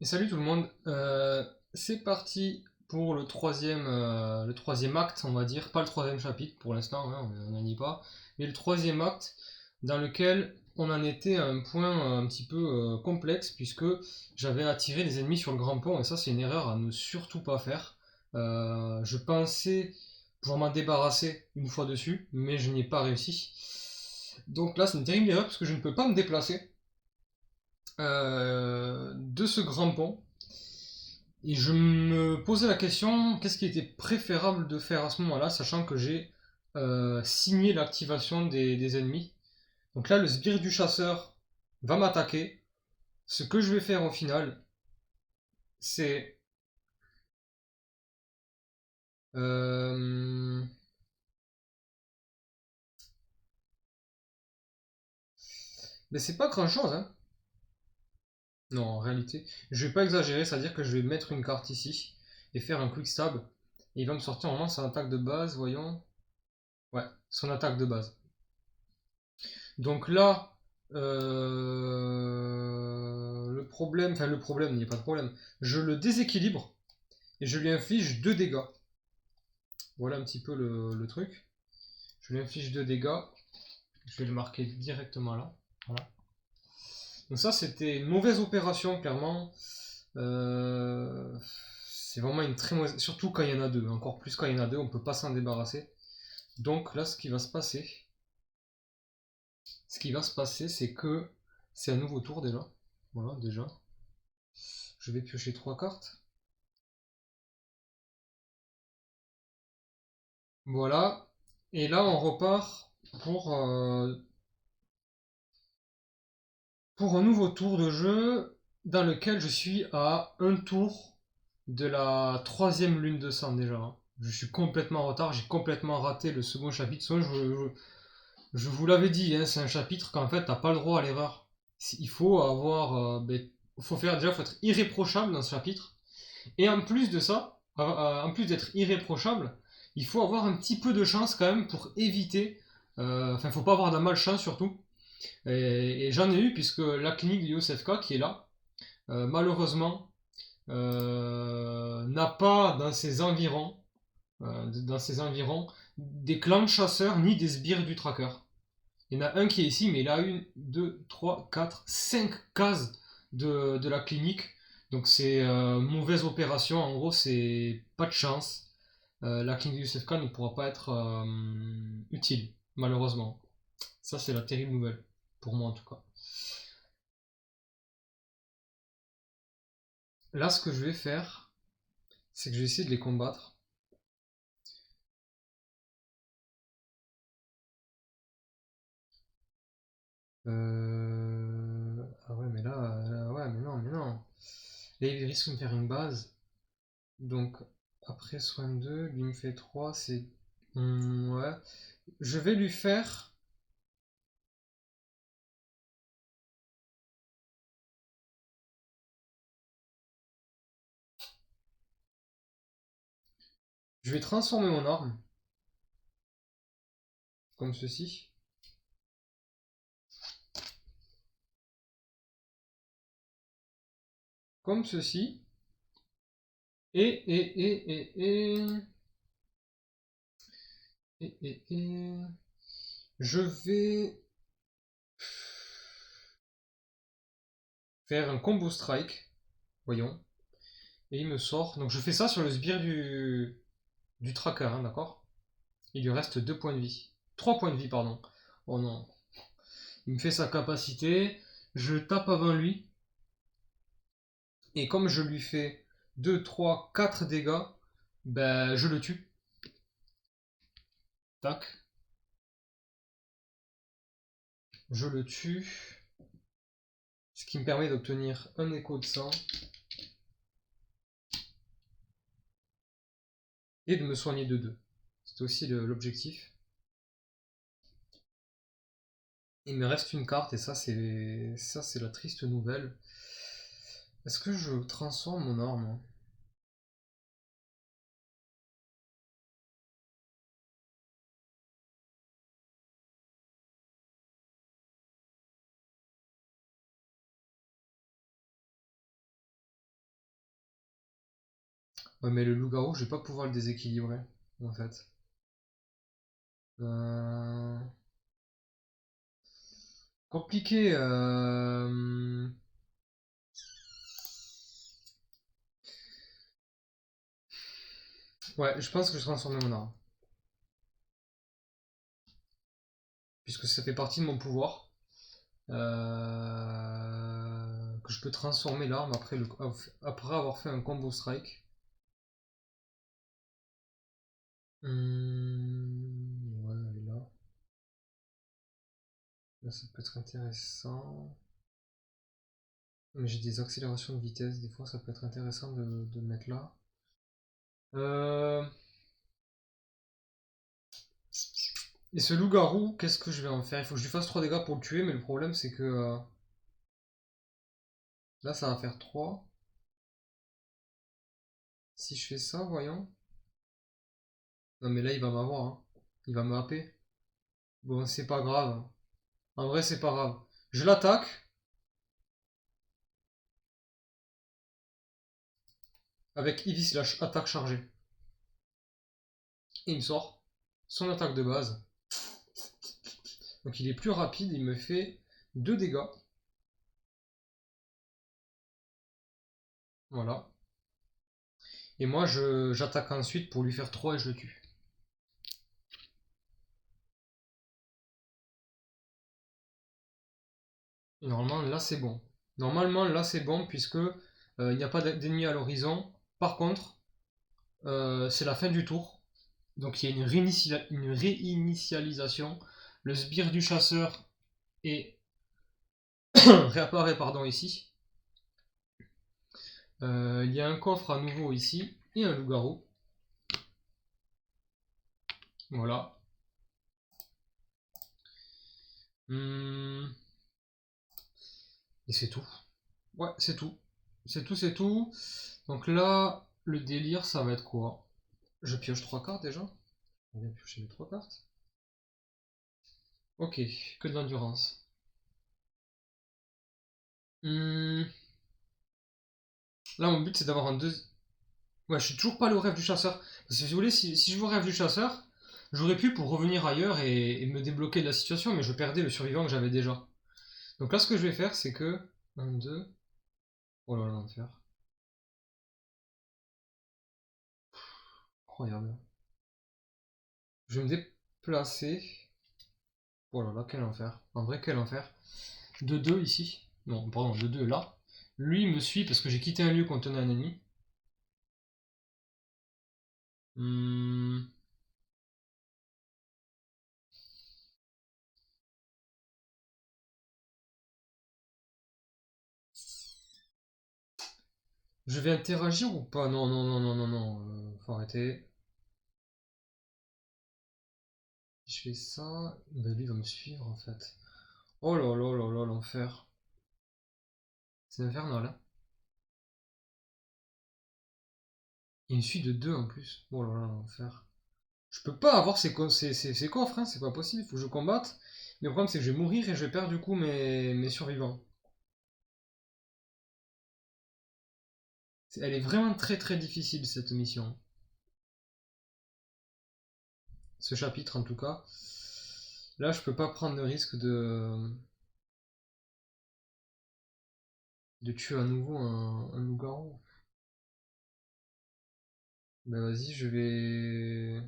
Et salut tout le monde. C'est parti pour le troisième acte, on va dire, pas le troisième chapitre pour l'instant, hein, on n'en est pas, mais le troisième acte dans lequel on en était à un point un petit peu complexe puisque j'avais attiré des ennemis sur le grand pont et ça c'est une erreur à ne surtout pas faire. Je pensais pouvoir m'en débarrasser une fois dessus, mais je n'y ai pas réussi. Donc là c'est une terrible erreur parce que je ne peux pas me déplacer de ce grand pont. Et je me posais la question, qu'est-ce qui était préférable de faire à ce moment-là, sachant que j'ai signé l'activation des ennemis. Donc là, le sbire du chasseur va m'attaquer. Ce que je vais faire au final, c'est... Euh... Mais c'est pas grand-chose, hein. Non, en réalité, je vais pas exagérer, c'est-à-dire que je vais mettre une carte ici et faire un quick stab. Et il va me sortir au moins son attaque de base, voyons. Ouais, son attaque de base. Donc là, le problème, il n'y a pas de problème. Je le déséquilibre et je lui inflige 2 dégâts. Voilà un petit peu le truc. Je lui inflige 2 dégâts. Je vais le marquer directement là. Voilà. Donc ça, c'était une mauvaise opération, clairement. Euh, c'est vraiment une très mauvaise... Surtout quand il y en a deux. Encore plus quand il y en a deux, on ne peut pas s'en débarrasser. Donc là, ce qui va se passer, c'est que c'est un nouveau tour déjà. Voilà, déjà. Je vais piocher 3 cartes. Voilà. Et là, on repart pour, euh, pour un nouveau tour de jeu dans lequel je suis à un tour de la troisième lune de sang déjà, hein. Je suis complètement en retard, j'ai complètement raté le second chapitre. Je vous l'avais dit, hein, c'est un chapitre qu'en fait, t'as pas le droit à l'erreur. Il faut avoir... faut faire, déjà, faut être irréprochable dans ce chapitre. Et en plus de ça, en plus d'être irréprochable, il faut avoir un petit peu de chance quand même pour éviter. Enfin, faut pas avoir de malchance surtout. Et j'en ai eu puisque la clinique de Youssef K qui est là, malheureusement, n'a pas dans ses environs, des clans de chasseurs ni des sbires du tracker. Il y en a un qui est ici, mais il a une, deux, trois, quatre, cinq cases de la clinique. Donc c'est mauvaise opération. En gros, c'est pas de chance. La clinique du CFK ne pourra pas être utile, malheureusement. Ça, c'est la terrible nouvelle. Pour moi, en tout cas. Là, ce que je vais faire, c'est que je vais essayer de les combattre. Ah ouais, mais là, ouais, mais non, mais non. Là, il risque de me faire une base. Donc, après soin 2, lui me fait 3, c'est... ouais. Je vais lui faire... Je vais transformer mon arme, comme ceci. Comme ceci. Et... Et... Je vais faire un combo strike. Voyons. Et il me sort... Donc je fais ça sur le sbire du tracker, hein, d'accord. Il lui reste 2 points de vie. 3 points de vie, pardon. Oh non. Il me fait sa capacité. Je tape avant lui. Et comme je lui fais 2, 3, 4 dégâts, ben je le tue. Tac. Je le tue. Ce qui me permet d'obtenir un écho de sang. Et de me soigner de 2. C'est aussi l'objectif. Il me reste une carte et ça c'est la triste nouvelle. Est-ce que je transforme mon arme? Ouais, mais le loup-garou, je vais pas pouvoir le déséquilibrer, en fait. Euh, Compliqué. Ouais, je pense que je transforme mon arme. Puisque ça fait partie de mon pouvoir. Que je peux transformer l'arme après avoir fait un combo strike. Ouais, elle est là. Là, ça peut être intéressant. Mais j'ai des accélérations de vitesse, des fois ça peut être intéressant de le mettre là. Euh, Et ce loup-garou, qu'est-ce que je vais en faire? Il faut que je lui fasse 3 dégâts pour le tuer, mais le problème c'est que là ça va faire 3. Si je fais ça, voyons. Non mais là il va m'avoir, hein. Il va me happer. Bon, c'est pas grave. En vrai, c'est pas grave. Je l'attaque avec Eevee Slash, attaque chargée. Et il me sort son attaque de base. Donc il est plus rapide, il me fait 2 dégâts. Voilà. Et moi j'attaque ensuite pour lui faire 3 et je le tue. Et normalement là c'est bon. Normalement là c'est bon puisque il n'y a pas d'ennemis à l'horizon. Par contre, c'est la fin du tour. Donc il y a une réinitialisation. Le sbire du chasseur est réapparaît pardon ici. Il y a un coffre à nouveau ici et un loup-garou. Voilà. Et c'est tout. Ouais, c'est tout. C'est tout, c'est tout. Donc là, le délire, ça va être quoi? Je pioche 3 cartes déjà. On vient piocher les 3 cartes. Ok, que de l'endurance. Là, mon but, c'est d'avoir un 2. Ouais, je suis toujours pas allé au rêve du chasseur. Parce que si vous voulez, si je veux au rêve du chasseur, j'aurais pu pour revenir ailleurs et me débloquer de la situation, mais je perdais le survivant que j'avais déjà. Donc là, ce que je vais faire, c'est que. Un, 2. Oh là là, l'enfer. Incroyable. Je vais me déplacer. Oh là là, quel enfer. En vrai, quel enfer. De 2 ici. Non, pardon, de 2 là. Lui me suit parce que j'ai quitté un lieu contenant un ennemi. Hmm. Je vais interagir ou pas? Non, non, non, non, non, non. Faut arrêter. Si je fais ça, ben lui va me suivre en fait. Oh là là là là, l'enfer. C'est infernal, hein. Il me suit de 2 en plus. Oh là là, l'enfer. Je peux pas avoir ces coffres, hein, c'est pas possible, il faut que je combatte. Mais le problème c'est que je vais mourir et je vais perdre du coup mes survivants. Elle est vraiment très très difficile cette mission. Ce chapitre en tout cas. Là je peux pas prendre le risque de tuer à nouveau un loup-garou. Ben vas-y, je vais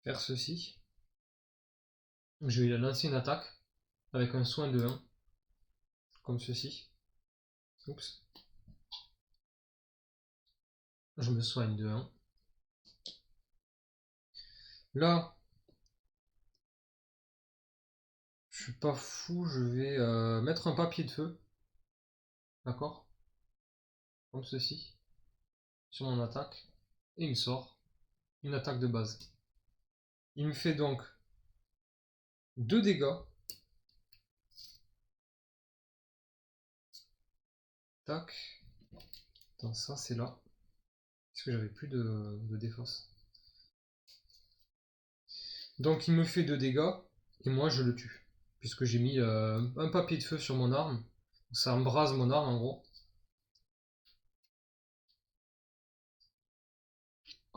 faire ceci. Je vais lancer une attaque avec un soin de 1, comme ceci. Oups. Je me soigne de 1. Là, je suis pas fou, je vais mettre un papier de feu. D'accord? Comme ceci. Sur mon attaque. Et il me sort une attaque de base. Il me fait donc 2 dégâts. Tac. Attends, ça c'est là. Parce que j'avais plus de défense. Donc il me fait 2 dégâts. Et moi je le tue. Puisque j'ai mis un papier de feu sur mon arme. Ça embrase mon arme en gros.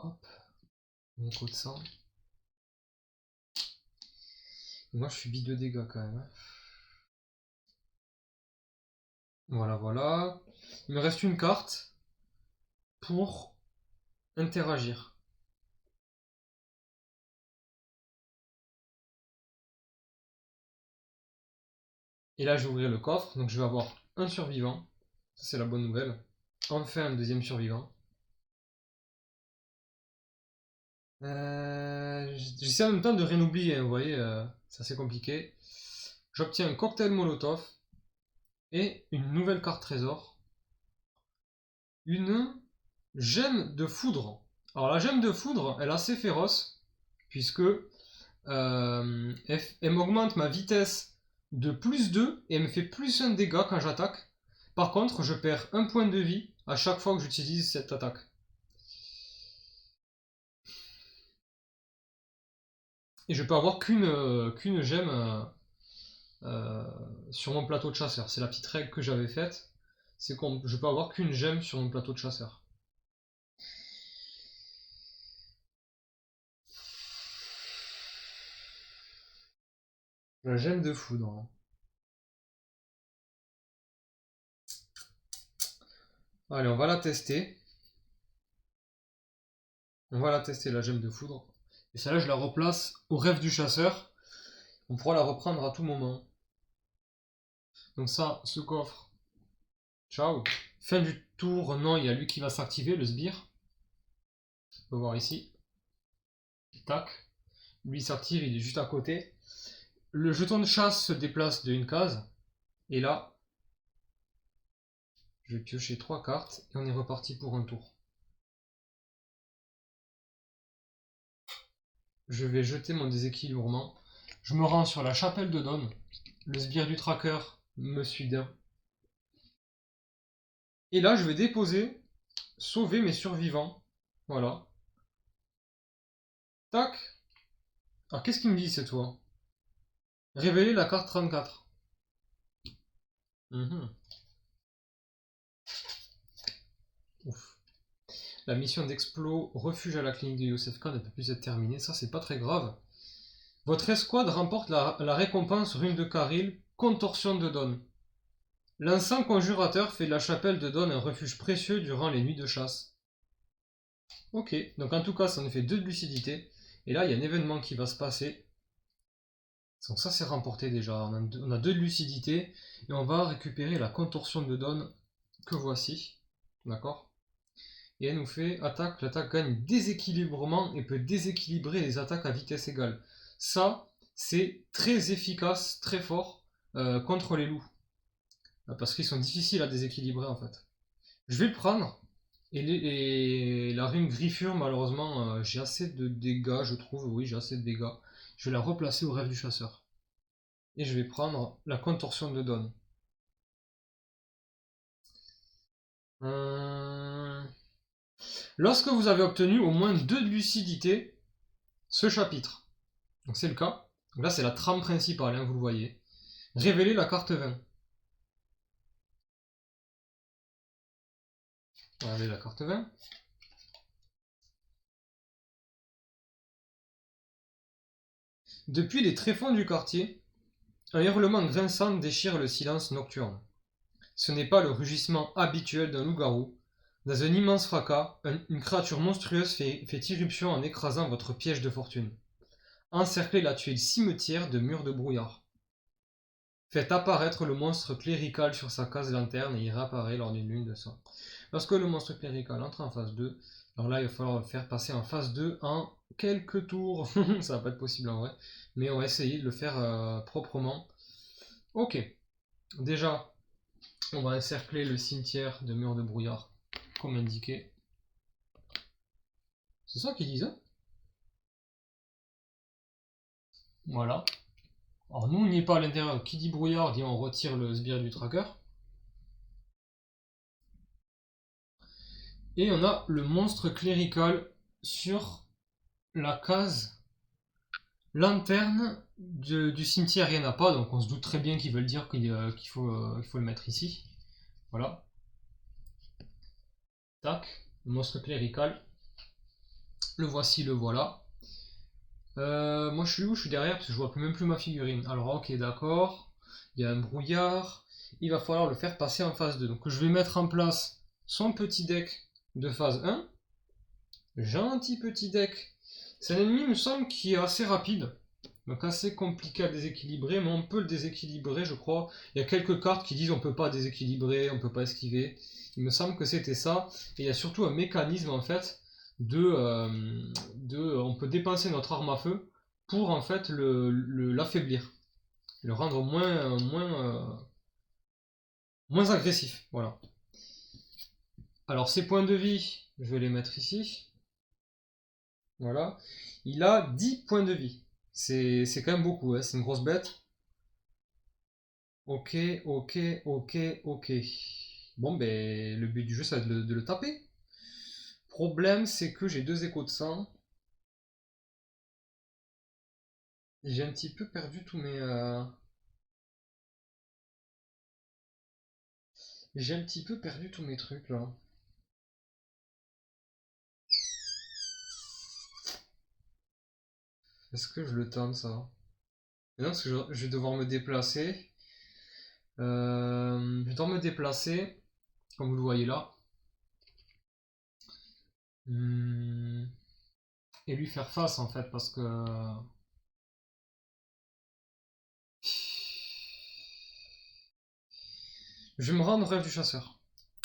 hop, un écho de sang. Moi je subis 2 dégâts quand même. Voilà, voilà. Il me reste une carte pour interagir. Et là je vais ouvrir le coffre, donc je vais avoir un survivant. Ça c'est la bonne nouvelle. Enfin un deuxième survivant. J'essaie en même temps de rien oublier, hein, vous voyez, c'est assez compliqué. J'obtiens un cocktail Molotov et une nouvelle carte trésor. Une gemme de foudre. Alors la gemme de foudre, elle est assez féroce, puisque elle m'augmente ma vitesse de plus 2 et elle me fait plus 1 dégât quand j'attaque. Par contre, je perds 1 point de vie à chaque fois que j'utilise cette attaque. Et je peux avoir qu'une gemme sur mon plateau de chasseur. C'est la petite règle que j'avais faite. C'est que je peux avoir qu'une gemme sur mon plateau de chasseur. La gemme de foudre. Allez, on va la tester. On va la tester, la gemme de foudre. Et celle-là, je la replace au rêve du chasseur. On pourra la reprendre à tout moment. Donc ça, ce coffre. Ciao. Fin du tour, non, il y a lui qui va s'activer, le sbire. On peut voir ici. Tac. Lui s'active, il est juste à côté. Le jeton de chasse se déplace d'une case. Et là, je vais piocher 3 cartes et on est reparti pour un tour. Je vais jeter mon déséquilibrement. Je me rends sur la chapelle de Dawn. Le sbire du tracker me suit d'un. Et là, je vais déposer, sauver mes survivants. Voilà. Tac. Alors, qu'est-ce qu'il me dit cette fois? Révéler la carte 34. Ouf. La mission d'explos refuge à la clinique de Youssef Khan ne peut plus être terminée. Ça, c'est pas très grave. Votre escouade remporte la récompense rune de Karil, contorsion de Dawn. L'encens conjurateur fait de la chapelle de Dawn un refuge précieux durant les nuits de chasse. Ok, donc en tout cas, ça nous fait 2 de lucidité. Et là, il y a un événement qui va se passer. Donc ça, c'est remporté déjà. On a 2 de lucidité. Et on va récupérer la contorsion de Dawn que voici. D'accord? Et elle nous fait attaque. L'attaque gagne déséquilibrement et peut déséquilibrer les attaques à vitesse égale. Ça, c'est très efficace, très fort contre les loups. Parce qu'ils sont difficiles à déséquilibrer en fait. Je vais le prendre. Et la rune griffure, malheureusement, j'ai assez de dégâts, je trouve. Oui, j'ai assez de dégâts. Je vais la replacer au rêve du chasseur. Et je vais prendre la contorsion de Dawn. Lorsque vous avez obtenu au moins 2 de lucidité, ce chapitre. Donc c'est le cas. Donc là, c'est la trame principale, hein, vous le voyez. Révélez la carte 20. Regardez la carte 20. Depuis les tréfonds du quartier, un hurlement grinçant déchire le silence nocturne. Ce n'est pas le rugissement habituel d'un loup-garou. Dans un immense fracas, une créature monstrueuse fait irruption en écrasant votre piège de fortune. Encerclez la tuile cimetière de murs de brouillard. Faites apparaître le monstre clérical sur sa case lanterne et il réapparaît lors d'une lune de sang. Lorsque le monstre clérical entre en phase 2, alors là il va falloir le faire passer en phase 2 en quelques tours. Ça va pas être possible en vrai, mais on va essayer de le faire proprement. Ok, déjà on va encercler le cimetière de murs de brouillard comme indiqué. C'est ça qu'ils disent, hein? Voilà. Alors nous on n'y est pas à l'intérieur. Qui dit brouillard dit on retire le sbire du tracker. Et on a le monstre clérical sur la case lanterne du cimetière. Il n'y en a pas, donc on se doute très bien qu'ils veulent dire qu'il faut le mettre ici. Voilà. Tac, le monstre clérical. Le voici, le voilà. Moi je suis où? Je suis derrière parce que je vois même plus ma figurine. Alors ok, d'accord. Il y a un brouillard. Il va falloir le faire passer en phase 2. Donc je vais mettre en place son petit deck de phase 1. Gentil petit deck. C'est un ennemi, il me semble, qui est assez rapide. Donc assez compliqué à déséquilibrer, mais on peut le déséquilibrer, je crois. Il y a quelques cartes qui disent on peut pas déséquilibrer, on peut pas esquiver. Il me semble que c'était ça. Et il y a surtout un mécanisme en fait on peut dépenser notre arme à feu pour en fait l'affaiblir, le rendre moins agressif. Voilà. Alors ses points de vie, je vais les mettre ici. Voilà. Il a 10 points de vie. C'est quand même beaucoup, hein. C'est une grosse bête. Ok, ok, ok, ok. Bon, ben, le but du jeu, ça va être de le taper. Problème, c'est que j'ai 2 échos de sang. Et j'ai un petit peu perdu tous mes... J'ai un petit peu perdu tous mes trucs, là. Est-ce que je le tente, ça? Mais non, parce que je vais devoir me déplacer. Je vais devoir me déplacer, comme vous le voyez là. Hmm, et lui faire face, en fait, parce que... Je vais me rendre au rêve du chasseur.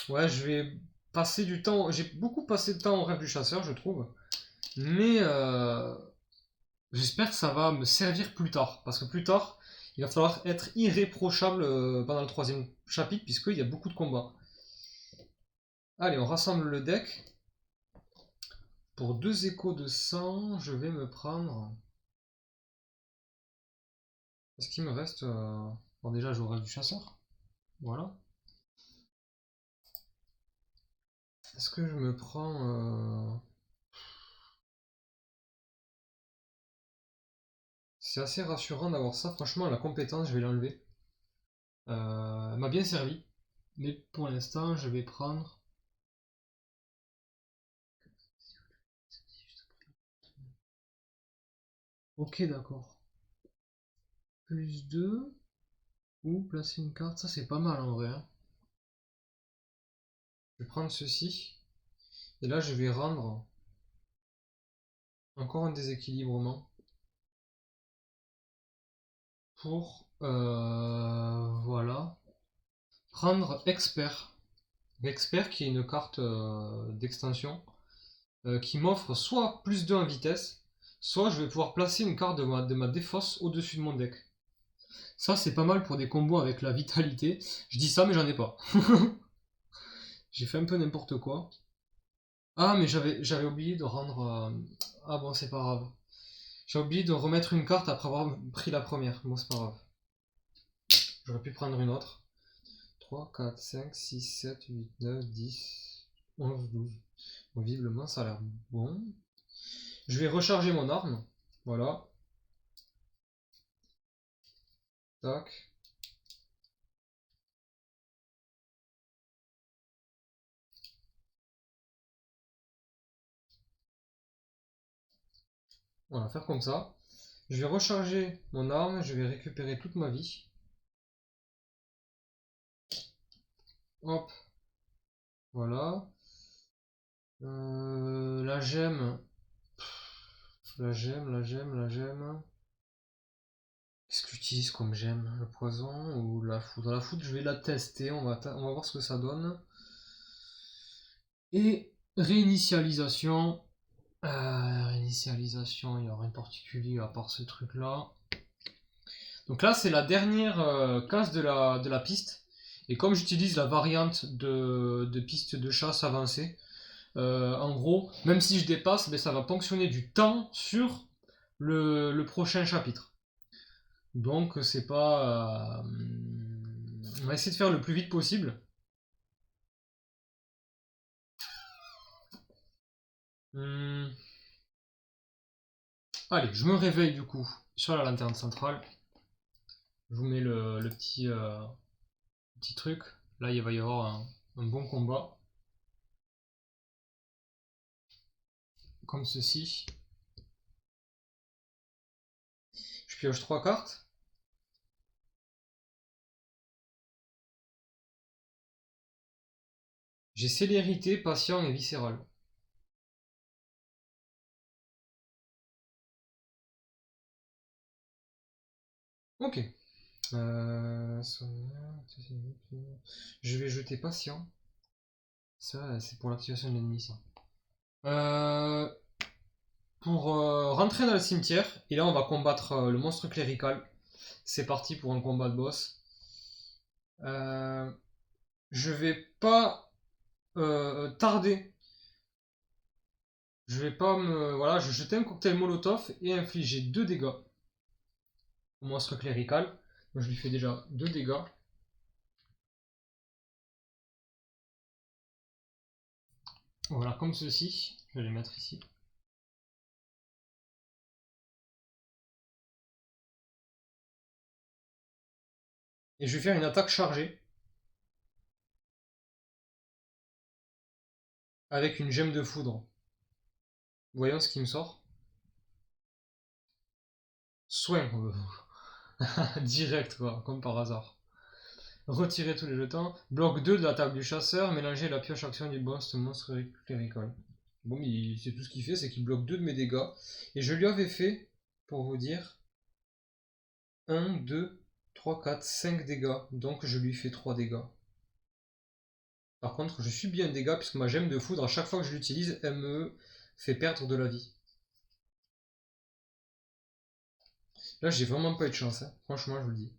Ouais, je vais passer du temps. J'ai beaucoup passé de temps au rêve du chasseur, je trouve. Mais j'espère que ça va me servir plus tard. Parce que plus tard, il va falloir être irréprochable pendant le troisième chapitre, puisqu'il y a beaucoup de combats. Allez, on rassemble le deck. Pour 2 échos de sang, je vais me prendre. Est-ce qu'il me reste. Bon, déjà, j'ai au rêve du chasseur. Voilà. Est-ce que je me prends. C'est assez rassurant d'avoir ça. Franchement, la compétence, je vais l'enlever. Elle m'a bien servi. Mais pour l'instant, je vais prendre. Ok, d'accord. Plus 2 ou placer une carte. Ça, c'est pas mal en vrai, hein. Je vais prendre ceci. Et là, je vais rendre encore un déséquilibrement pour. Voilà. Prendre expert. Expert qui est une carte d'extension qui m'offre soit plus 2 en vitesse, soit je vais pouvoir placer une carte de ma défausse au-dessus de mon deck. Ça, c'est pas mal pour des combos avec la vitalité. Je dis ça, mais j'en ai pas. J'ai fait un peu n'importe quoi. Ah, mais j'avais oublié de rendre. Ah bon, c'est pas grave. J'ai oublié de remettre une carte après avoir pris la première. Bon, c'est pas grave. J'aurais pu prendre une autre. 3, 4, 5, 6, 7, 8, 9, 10, 11, 12. Bon, visiblement, ça a l'air bon. Je vais recharger mon arme. Voilà. Tac. On va faire comme ça. Je vais recharger mon arme. Je vais récupérer toute ma vie. Hop. Voilà. La gemme. La gemme, la gemme, la gemme. Qu'est-ce que j'utilise comme gemme? Le poison ou la foudre? La foudre, je vais la tester. On va voir ce que ça donne. Et réinitialisation. Réinitialisation, il n'y a rien de particulier à part ce truc-là. Donc là, c'est la dernière case de la piste. Et comme j'utilise la variante de piste de chasse avancée, en gros, même si je dépasse, ben, ça va ponctionner du temps sur le prochain chapitre. Donc c'est pas... on va essayer de faire le plus vite possible. Hum, Allez, je me réveille du coup sur la lanterne centrale. Je vous mets le petit truc. Là, il va y avoir un bon combat. comme ceci. Je pioche 3 cartes. J'ai célérité, patient et viscéral. Ok. Je vais jeter patient. Ça, c'est pour l'activation de l'ennemi, ça. Pour rentrer dans le cimetière, et là on va combattre le monstre clérical. C'est parti pour un combat de boss. Je vais pas tarder. Je vais pas me. Voilà, je jeter un cocktail molotov et infliger 2 dégâts au monstre clérical. Donc je lui fais déjà 2 dégâts. Voilà, comme ceci. Je vais les mettre ici. Et je vais faire une attaque chargée. Avec une gemme de foudre. Voyons ce qui me sort. Soin. Direct, quoi, comme par hasard. Retirer tous les jetons. Bloc 2 de la table du chasseur. Mélanger la pioche action du boss monstre clérical. Bon, c'est tout ce qu'il fait, c'est qu'il bloque 2 de mes dégâts. Et je lui avais fait, pour vous dire, 1, 2, 3, 4, 5 dégâts. Donc je lui fais 3 dégâts. Par contre, je subis un dégât puisque ma gemme de foudre, à chaque fois que je l'utilise, elle me fait perdre de la vie. Là, j'ai vraiment pas eu de chance, hein. Franchement, je vous le dis.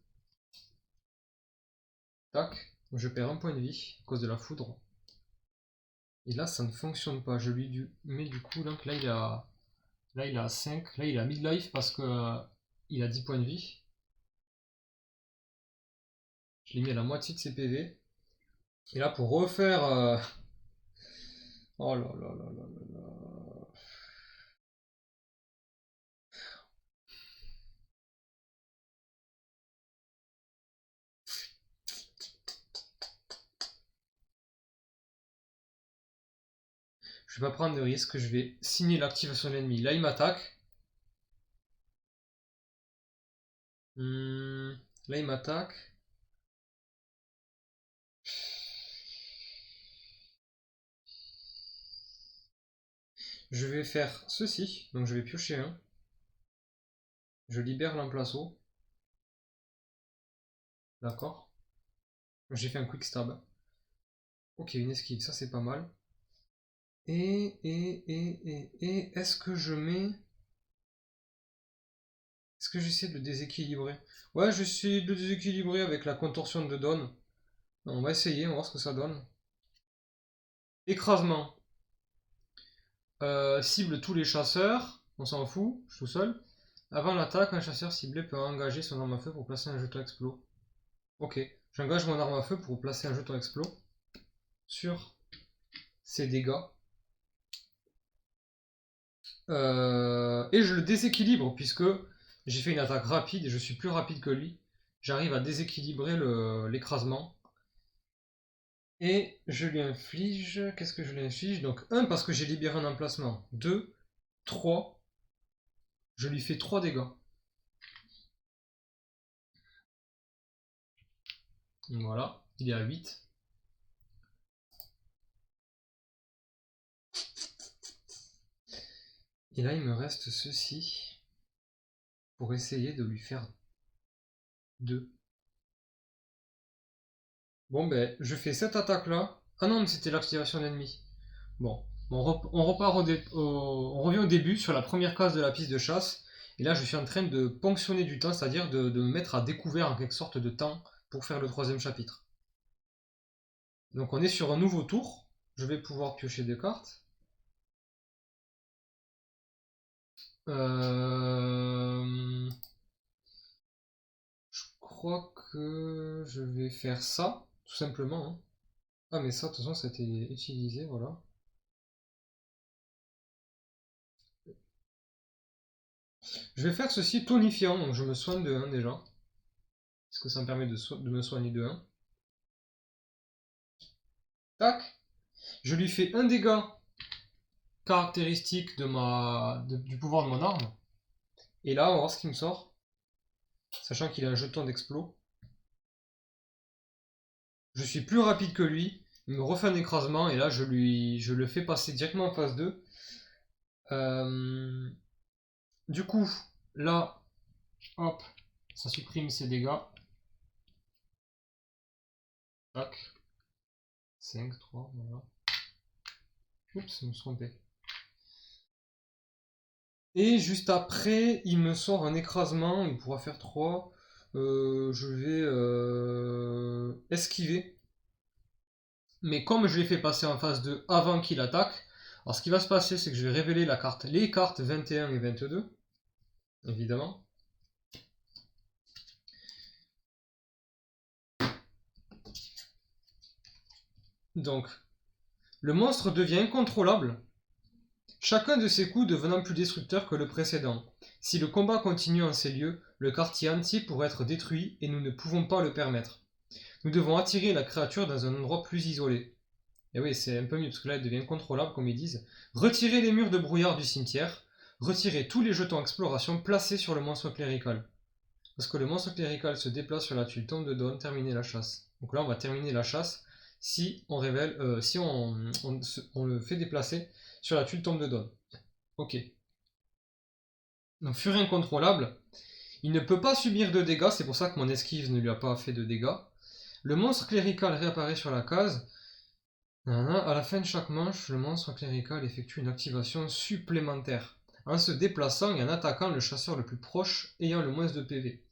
Tac, je perds un point de vie à cause de la foudre. Et là, ça ne fonctionne pas. Je lui mets du coup, donc là, il a 5. Là, il a midlife parce que il a 10 points de vie. Je l'ai mis à la moitié de ses PV. Et là, pour refaire... Oh là là là là là là. Je vais pas prendre de risque, je vais signer l'activation de l'ennemi. Là, il m'attaque. Là, il m'attaque. Je vais faire ceci. Donc, je vais piocher un. Je libère l'emplaceau. D'accord. J'ai fait un quick stab. Ok, une esquive, ça c'est pas mal. Est-ce que je mets... Est-ce que j'essaie de le déséquilibrer? Ouais, j'essaie de le déséquilibrer avec la contorsion de Dawn. On va essayer, on va voir ce que ça donne. Écrasement. Cible tous les chasseurs. On s'en fout, je suis tout seul. Avant l'attaque, un chasseur ciblé peut engager son arme à feu pour placer un jeton explos. Ok, j'engage mon arme à feu pour placer un jeton explos sur ses dégâts. Et je le déséquilibre puisque j'ai fait une attaque rapide et je suis plus rapide que lui. J'arrive à déséquilibrer l'écrasement. Et je lui inflige... Qu'est-ce que je lui inflige? Donc 1 parce que j'ai libéré un emplacement. 2, 3. Je lui fais 3 dégâts. Voilà, il est à 8. Et là il me reste ceci pour essayer de lui faire 2. Bon ben je fais cette attaque là. Ah non mais c'était l'activation d'ennemi. Bon, on repart on revient au début sur la première case de la piste de chasse. Et là je suis en train de ponctionner du temps, c'est-à-dire de me mettre à découvert en quelque sorte de temps pour faire le 3e chapitre. Donc on est sur un nouveau tour. Je vais pouvoir piocher des cartes. Je crois que je vais faire ça, tout simplement, hein. Ah mais ça, de toute façon, ça a été utilisé, voilà. Je vais faire ceci tonifiant, donc je me soigne de 1 déjà. Parce que ça me permet de me soigner de 1. Tac. Je lui fais un dégât caractéristiques du pouvoir de mon arme. Et là, on va voir ce qu'il me sort. Sachant qu'il a un jeton d'explos. Je suis plus rapide que lui. Il me refait un écrasement et là je le fais passer directement en phase 2. Du coup, là, hop, ça supprime ses dégâts. Tac. 5, 3, voilà. Oups, je me suis trompé. Et juste après, il me sort un écrasement, il pourra faire 3. Je vais esquiver. Mais comme je l'ai fait passer en phase 2 avant qu'il attaque, alors ce qui va se passer, c'est que je vais révéler les cartes 21 et 22, évidemment. Donc, le monstre devient incontrôlable, chacun de ses coups devenant plus destructeur que le précédent. Si le combat continue en ces lieux, le quartier entier pourrait être détruit et nous ne pouvons pas le permettre. Nous devons attirer la créature dans un endroit plus isolé. Et oui, c'est un peu mieux parce que là, elle devient incontrôlable, comme ils disent. Retirez les murs de brouillard du cimetière. Retirez tous les jetons exploration placés sur le monstre clérical. Parce que le monstre clérical se déplace sur la tuile tombe de Dawn, terminer la chasse. Donc là, on va terminer la chasse si on révèle, si on le fait déplacer sur la tuile tombe de Dawn. Ok. Donc furie incontrôlable. Il ne peut pas subir de dégâts, c'est pour ça que mon esquive ne lui a pas fait de dégâts. Le monstre clérical réapparaît sur la case. À la fin de chaque manche, le monstre clérical effectue une activation supplémentaire en se déplaçant et en attaquant le chasseur le plus proche ayant le moins de PV.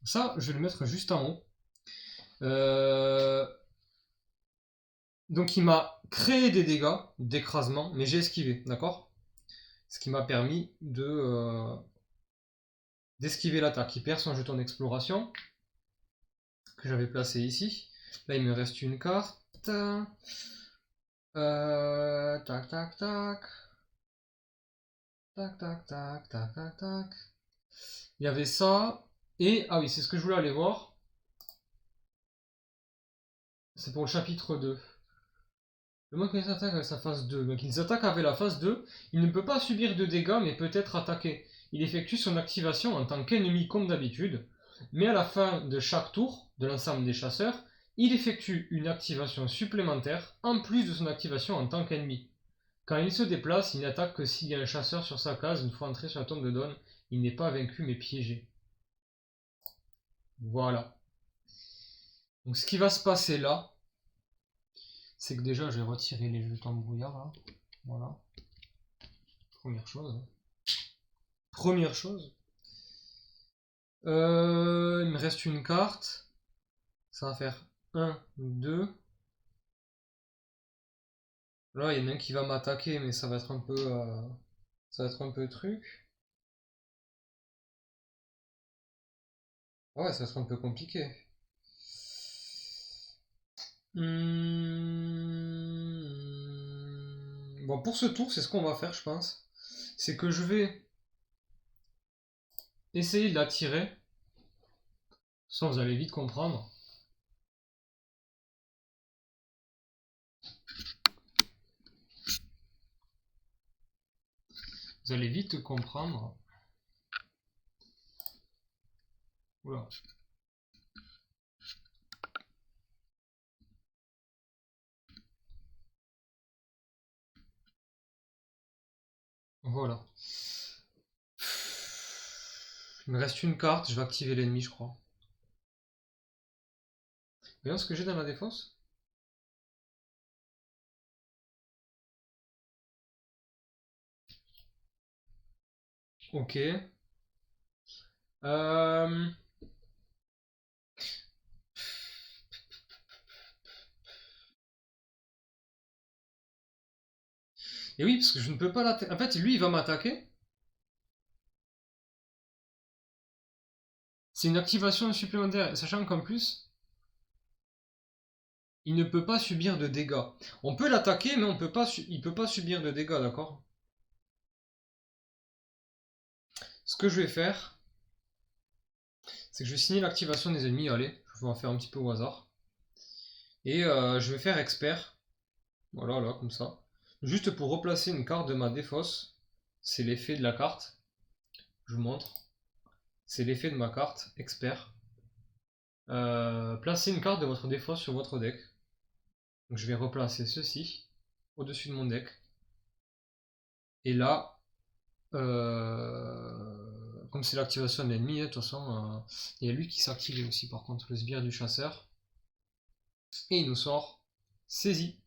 Ça, je vais le mettre juste en haut. Donc il m'a créé des dégâts d'écrasement, mais j'ai esquivé, d'accord? Ce qui m'a permis d'esquiver l'attaque. Il perd son jeton d'exploration que j'avais placé ici. Là, il me reste une carte. Tac, tac, tac. Tac, tac, tac, tac, tac, tac. Il y avait ça. Et, ah oui, c'est ce que je voulais aller voir. C'est pour le chapitre 2. Le monstre qui attaque avec sa phase 2. Donc ils attaquent avec la phase 2. Il ne peut pas subir de dégâts, mais peut être attaqué. Il effectue son activation en tant qu'ennemi comme d'habitude. Mais à la fin de chaque tour de l'ensemble des chasseurs, il effectue une activation supplémentaire en plus de son activation en tant qu'ennemi. Quand il se déplace, il n'attaque que s'il y a un chasseur sur sa case une fois entré sur la tombe de Dawn. Il n'est pas vaincu mais piégé. Voilà. Donc ce qui va se passer là, c'est que déjà je vais retirer les jetons de brouillard là. Voilà. Première chose. Première chose. Il me reste une carte. Ça va faire 1, 2. Là, il y en a un qui va m'attaquer, mais ça va être un peu. Ça va être un peu truc. Ouais, ça va être un peu compliqué. Bon, pour ce tour, c'est ce qu'on va faire, je pense. C'est que je vais essayer de l'attirer. Ça, vous allez vite comprendre. Vous allez vite comprendre. Oula. Voilà. Il me reste une carte, je vais activer l'ennemi, je crois. Voyons ce que j'ai dans la défense. Ok. Et oui, parce que je ne peux pas l'attaquer. En fait, lui, il va m'attaquer. C'est une activation supplémentaire, sachant qu'en plus, il ne peut pas subir de dégâts. On peut l'attaquer, mais il ne peut pas subir de dégâts, d'accord? Ce que je vais faire, c'est que je vais signer l'activation des ennemis. Allez, je vais en faire un petit peu au hasard. Et je vais faire expert. Voilà, là, comme ça. Juste pour replacer une carte de ma défausse, c'est l'effet de la carte. Je vous montre. C'est l'effet de ma carte, expert. Placez une carte de votre défausse sur votre deck. Donc je vais replacer ceci au-dessus de mon deck. Et là, comme c'est l'activation de l'ennemi, de toute façon, il y a lui qui s'active aussi par contre, le sbire du chasseur. Et il nous sort saisie.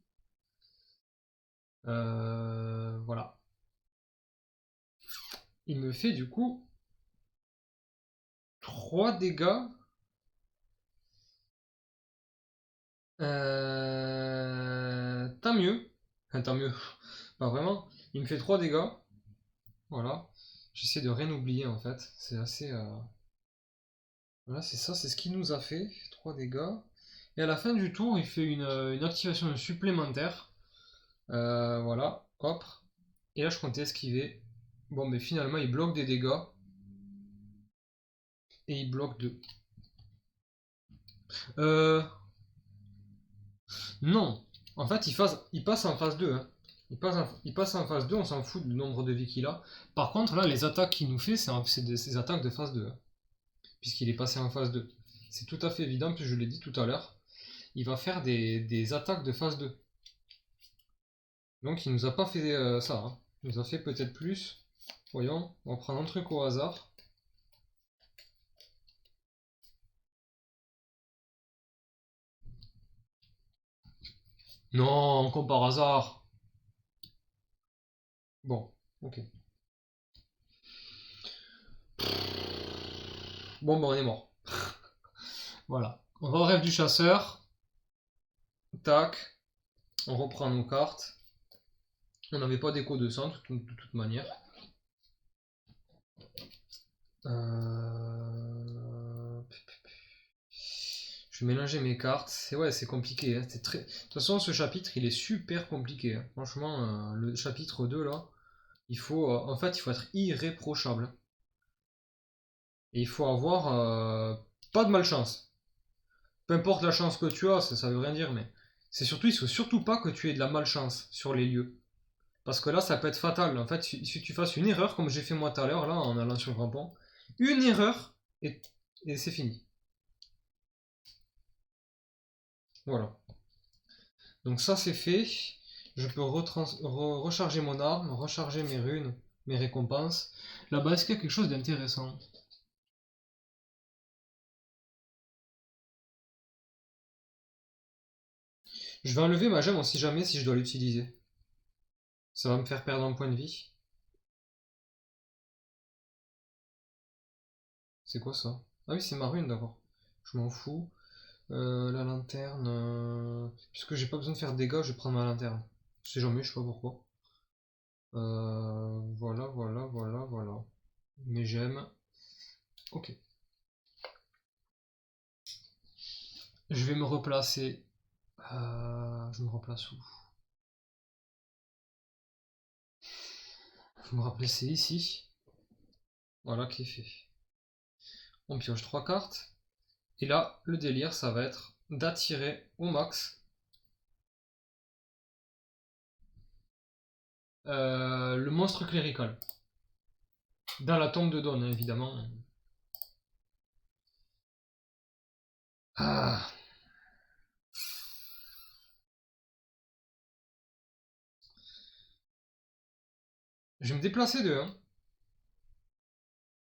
Voilà. Il me fait du coup 3 dégâts. Tant mieux. Enfin, tant mieux. Pas vraiment. Il me fait 3 dégâts. Voilà. J'essaie de rien oublier en fait. C'est assez. Voilà, c'est ça, c'est ce qu'il nous a fait. 3 dégâts. Et à la fin du tour, il fait une activation supplémentaire. Voilà. Hop. Et là, je comptais esquiver. Bon, mais finalement, il bloque des dégâts. Et il bloque 2. Non. En fait, il passe en phase 2. Hein. Il passe en phase 2, on s'en fout du nombre de vies qu'il a. Par contre, là, les attaques qu'il nous fait, c'est des attaques de phase 2. Hein, puisqu'il est passé en phase 2. C'est tout à fait évident, puis je l'ai dit tout à l'heure. Il va faire des attaques de phase 2. Donc, il nous a pas fait ça. Hein. Il nous a fait peut-être plus. Voyons, on va prendre un truc au hasard. Non, comme par hasard. Bon, ok. Bon, on est mort. Voilà. On va au rêve du chasseur. Tac. On reprend nos cartes. On n'avait pas d'écho de sang de toute manière. Je vais mélanger mes cartes. Ouais, c'est compliqué. Hein. De toute façon, ce chapitre, il est super compliqué. Hein. Franchement, le chapitre 2, là, en fait, il faut être irréprochable. Et il faut avoir pas de malchance. Peu importe la chance que tu as, ça veut rien dire, mais il faut surtout pas que tu aies de la malchance sur les lieux. Parce que là, ça peut être fatal. En fait, il suffit que tu fasses une erreur, comme j'ai fait moi tout à l'heure, là, en allant sur le grand pont. Une erreur, et, et c'est fini. Voilà. Donc ça, c'est fait. Je peux recharger mon arme, recharger mes runes, mes récompenses. Là-bas, est-ce qu'il y a quelque chose d'intéressant? Je vais enlever ma gemme, on sait jamais si je dois l'utiliser. Ça va me faire perdre un point de vie. C'est quoi ça? Ah oui, c'est ma rune, d'accord. Je m'en fous. La lanterne. Puisque j'ai pas besoin de faire de dégâts, je vais prendre ma lanterne. Je sais jamais, je sais pas pourquoi. Voilà, voilà, voilà, voilà. Mes gemmes. Ok. Je vais me replacer. Je me replace où? Je me replacer ici. Voilà qui est fait. On pioche 3 cartes. Et là, le délire, ça va être d'attirer au max le monstre clérical. Dans la tombe de Dawn, hein, évidemment. Ah. Je vais me déplacer de 1.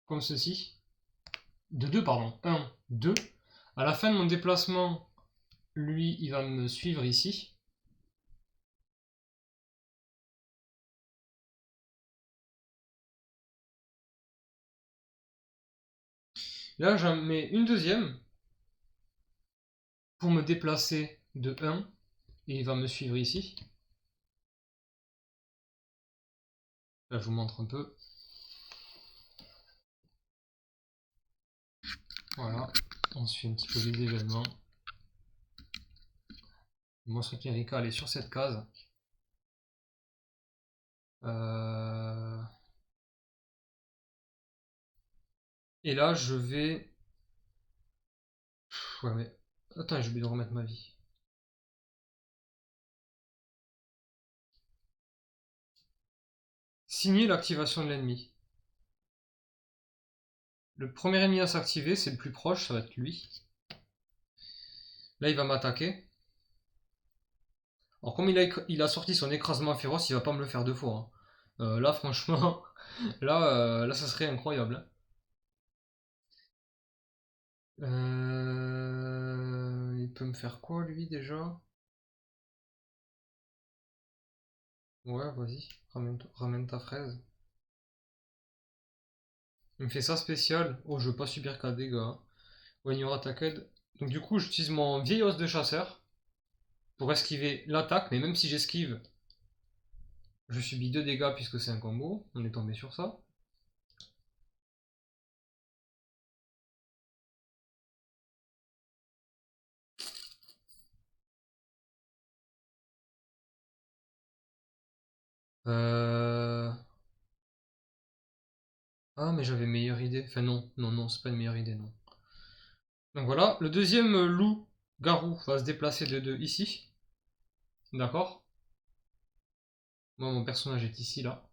Comme ceci. De 2, pardon. 1, 2. À la fin de mon déplacement, lui, il va me suivre ici. Là, j'en mets une deuxième pour me déplacer de 1 et il va me suivre ici. Là, je vous montre un peu. Voilà, on suit un petit peu les événements. Le monstre clérical est sur cette case. Et là, je vais... Ouais, mais... Attends, j'ai oublié de remettre ma vie. signer l'activation de l'ennemi. Le premier ennemi à s'activer, c'est le plus proche, ça va être lui. Là, il va m'attaquer. Alors, comme il a sorti son écrasement féroce, il va pas me le faire deux fois. Là, franchement, là, ça serait incroyable. Il peut me faire quoi, lui, déjà? Ouais, vas-y, ramène ta fraise. Il me fait ça spécial. Oh, je veux pas subir 4 dégâts. When you're attacked. Donc, du coup, j'utilise mon vieil os de chasseur pour esquiver l'attaque, mais même si j'esquive, je subis 2 dégâts puisque c'est un combo. On est tombé sur ça. Ah, mais j'avais meilleure idée. Enfin, non, c'est pas une meilleure idée, non. Donc voilà, le deuxième loup-garou va se déplacer de 2 ici. D'accord? Moi, mon personnage est ici, là.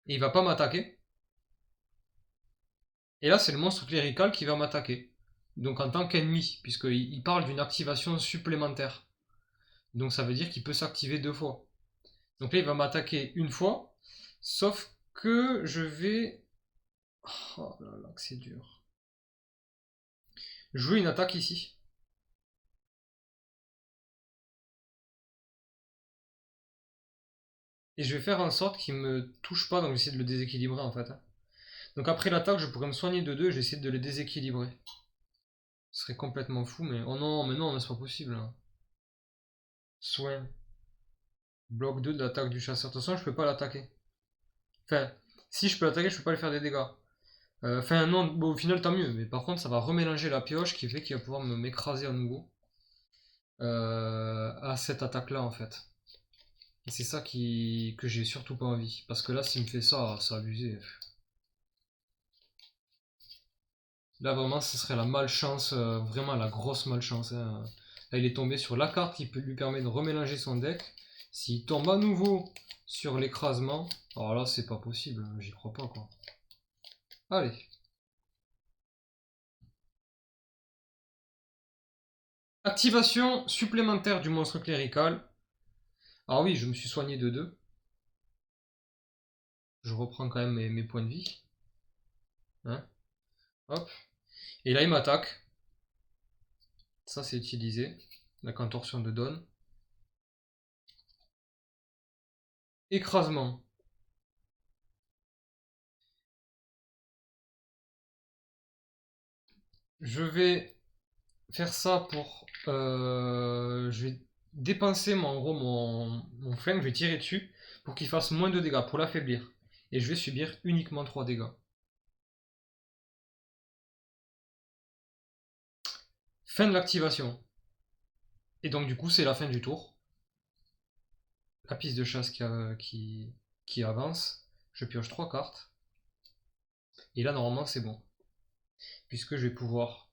Et il va pas m'attaquer. Et là, c'est le monstre clérical qui va m'attaquer. Donc en tant qu'ennemi, puisqu'il parle d'une activation supplémentaire. Donc ça veut dire qu'il peut s'activer 2 fois. Donc là, il va m'attaquer une fois. Sauf que je vais... Oh là là, que c'est dur. Jouer une attaque ici. Et je vais faire en sorte qu'il me touche pas, donc j'essaie de le déséquilibrer en fait. Donc après l'attaque, je pourrais me soigner de 2 et j'essaie de les déséquilibrer. Ce serait complètement fou, mais... Oh non, mais c'est pas possible. Hein. Soin. Bloc 2 de l'attaque du chasseur. De toute façon, je peux pas l'attaquer. Enfin, si je peux l'attaquer, je peux pas lui faire des dégâts. Enfin, non, bon, au final, tant mieux. Mais par contre, ça va remélanger la pioche qui fait qu'il va pouvoir m'écraser à nouveau. À cette attaque-là, en fait. Et c'est ça que j'ai surtout pas envie. Parce que là, s'il me fait ça, c'est abusé. Là, vraiment, ce serait la malchance, vraiment la grosse malchance. Hein. Là, il est tombé sur la carte qui lui permet de remélanger son deck. S'il tombe à nouveau sur l'écrasement, alors là, c'est pas possible. J'y crois pas, quoi. Allez. Activation supplémentaire du monstre clérical. Ah oui, je me suis soigné de 2. Je reprends quand même mes points de vie. Hein. Hop. Et là, il m'attaque. Ça, c'est utilisé. La contorsion de Dawn. Écrasement. Je vais faire ça pour... je vais dépenser mon flingue, je vais tirer dessus pour qu'il fasse moins de dégâts, pour l'affaiblir. Et je vais subir uniquement 3 dégâts. Fin de l'activation. Et donc du coup c'est la fin du tour. La piste de chasse qui avance. Je pioche 3 cartes. Et là normalement c'est bon. Puisque je vais pouvoir...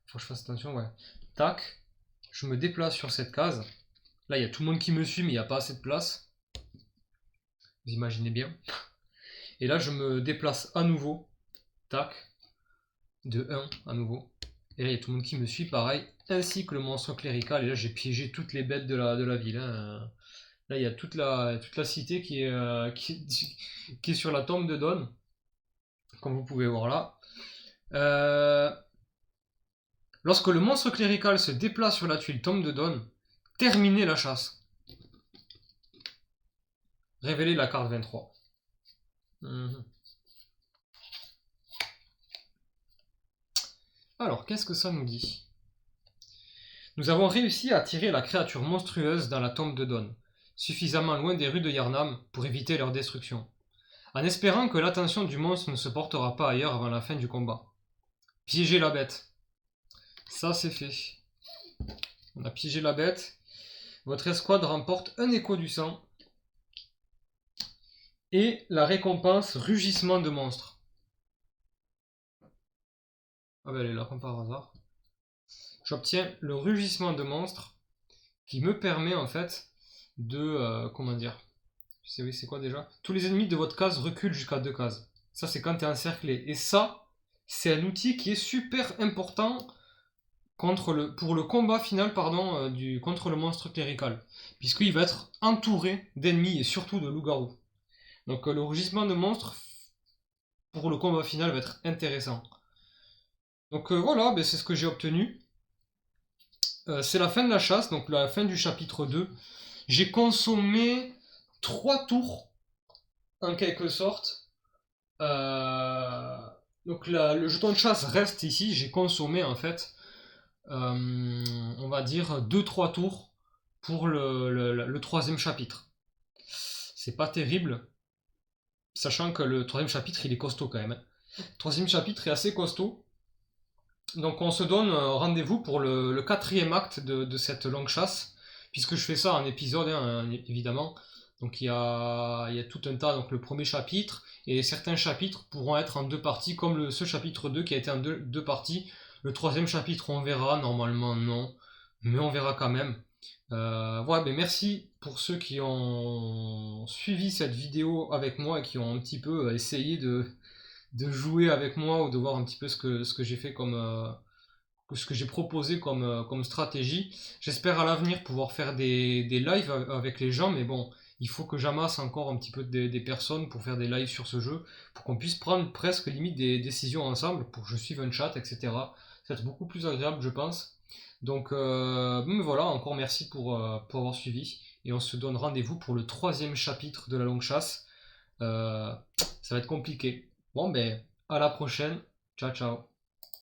Faut que je fasse attention, ouais. Tac. Je me déplace sur cette case. Là il y a tout le monde qui me suit mais il n'y a pas assez de place. Vous imaginez bien. Et là je me déplace à nouveau. Tac. De 1 à nouveau. Et là il y a tout le monde qui me suit pareil. Ainsi que le monstre clérical. Et là j'ai piégé toutes les bêtes de la ville. Hein. Là, il y a toute la cité qui est sur la tombe de Dawn, comme vous pouvez voir là. Lorsque le monstre clérical se déplace sur la tuile tombe de Dawn, terminez la chasse. Révélez la carte 23. Alors, qu'est-ce que ça nous dit? Nous avons réussi à attirer la créature monstrueuse dans la tombe de Dawn, suffisamment loin des rues de Yarnam pour éviter leur destruction, en espérant que l'attention du monstre ne se portera pas ailleurs avant la fin du combat. Piégez la bête. Ça, c'est fait. On a piégé la bête. Votre escouade remporte un écho du sang. Et la récompense rugissement de monstre. Ah ben elle est là comme par hasard. J'obtiens le rugissement de monstre qui me permet en fait de... comment dire Oui, c'est quoi déjà? Tous les ennemis de votre case reculent jusqu'à 2 cases. Ça, c'est quand tu es encerclé. Et ça, c'est un outil qui est super important pour le combat final pardon, contre le monstre clérical. Puisqu'il va être entouré d'ennemis et surtout de loups-garous. Donc le rugissement de monstres pour le combat final va être intéressant. Donc voilà, ben, c'est ce que j'ai obtenu. C'est la fin de la chasse, donc la fin du chapitre 2. J'ai consommé 3 tours, en quelque sorte. Euh, donc le jeton de chasse reste ici, j'ai consommé en fait, on va dire 2-3 tours pour le troisième chapitre. C'est pas terrible, sachant que le troisième chapitre il est costaud quand même. Le troisième chapitre est assez costaud. Donc on se donne rendez-vous pour le quatrième acte de cette longue chasse, puisque je fais ça en épisode, hein, évidemment. Donc il y a tout un tas, donc le premier chapitre, et certains chapitres pourront être en 2 parties, comme ce chapitre 2 qui a été en deux parties. Le troisième chapitre on verra, normalement non, mais on verra quand même. Voilà, ben merci pour ceux qui ont suivi cette vidéo avec moi et qui ont un petit peu essayé de jouer avec moi ou de voir un petit peu ce que j'ai fait ce que j'ai proposé comme stratégie. J'espère à l'avenir pouvoir faire des lives avec les gens, mais bon, il faut que j'amasse encore un petit peu des personnes pour faire des lives sur ce jeu, pour qu'on puisse prendre presque limite des décisions ensemble, pour que je suive un chat, etc. Ça va être beaucoup plus agréable, je pense. Donc voilà, encore merci pour avoir suivi, et on se donne rendez-vous pour le troisième chapitre de la longue chasse. Ça va être compliqué. Bon, ben, à la prochaine. Ciao, ciao.